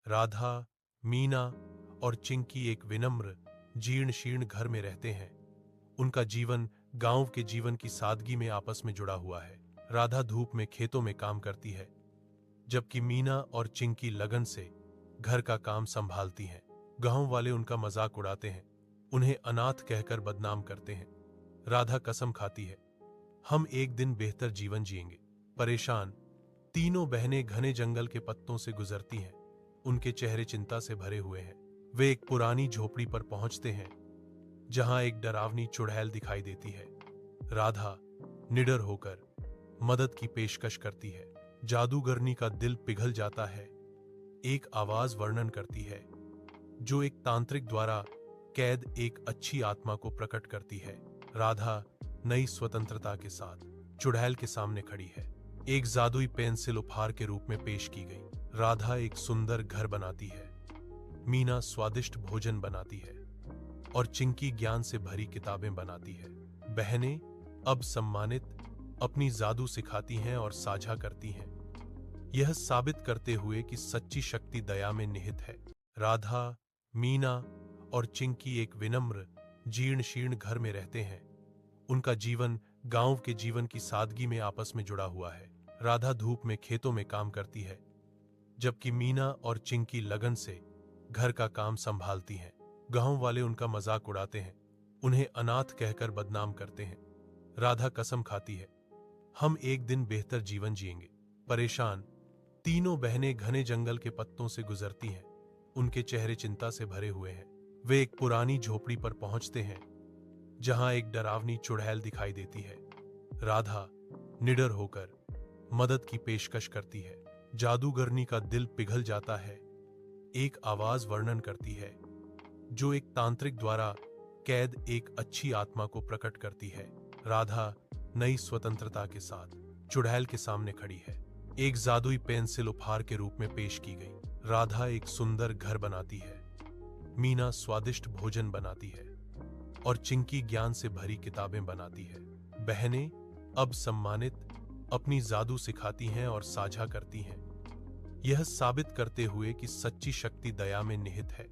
राधा, मीना और चिंकी एक विनम्र, जीर्ण शीर्ण घर में रहते हैं। उनका जीवन गांव के जीवन की सादगी में आपस में जुड़ा हुआ है। राधा धूप में खेतों में काम करती है, जबकि मीना और चिंकी लगन से घर का काम संभालती हैं। गांव वाले उनका मजाक उड़ाते हैं, उन्हें अनाथ कहकर बदनाम करते हैं। राधा कसम खाती है, हम एक दिन बेहतर जीवन जिएंगे। परेशान तीनों बहनें घने जंगल के पत्तों से गुजरती हैं। उनके चेहरे चिंता से भरे हुए हैं। वे एक पुरानी झोपड़ी पर पहुंचते हैं, जहां एक डरावनी चुड़ैल दिखाई देती है। राधा निडर होकर मदद की पेशकश करती है। जादूगरनी का दिल पिघल जाता है। एक आवाज वर्णन करती है, जो एक तांत्रिक द्वारा कैद एक अच्छी आत्मा को प्रकट करती है। राधा नई स्वतंत्रता के साथ चुड़ैल के सामने खड़ी है। एक जादुई पेंसिल उपहार के रूप में पेश की गई। राधा एक सुंदर घर बनाती है, मीना स्वादिष्ट भोजन बनाती है और चिंकी ज्ञान से भरी किताबें बनाती है। बहनें अब सम्मानित अपनी जादू सिखाती हैं और साझा करती हैं, यह साबित करते हुए कि सच्ची शक्ति दया में निहित है। राधा, मीना और चिंकी एक विनम्र, जीर्ण शीर्ण घर में रहते हैं। उनका जीवन गांव के जीवन की सादगी में आपस में जुड़ा हुआ है। राधा धूप में खेतों में काम करती है, जबकि मीना और चिंकी लगन से घर का काम संभालती हैं। गांव वाले उनका मजाक उड़ाते हैं, उन्हें अनाथ कहकर बदनाम करते हैं। राधा कसम खाती है, हम एक दिन बेहतर जीवन जिएंगे। परेशान तीनों बहनें घने जंगल के पत्तों से गुजरती हैं। उनके चेहरे चिंता से भरे हुए हैं। वे एक पुरानी झोपड़ी पर पहुंचते हैं, जहां एक डरावनी चुड़ैल दिखाई देती है। राधा निडर होकर मदद की पेशकश करती है। जादूगरनी का दिल पिघल जाता है। एक आवाज वर्णन करती है, जो एक तांत्रिक द्वारा कैद एक अच्छी आत्मा को प्रकट करती है। राधा नई स्वतंत्रता के साथ चुड़ैल के सामने खड़ी है। एक जादुई पेंसिल उपहार के रूप में पेश की गई। राधा एक सुंदर घर बनाती है, मीना स्वादिष्ट भोजन बनाती है और चिंकी ज्ञान से भरी किताबें बनाती है। बहनें अब सम्मानित अपनी जादू सिखाती हैं और साझा करती हैं, यह साबित करते हुए कि सच्ची शक्ति दया में निहित है।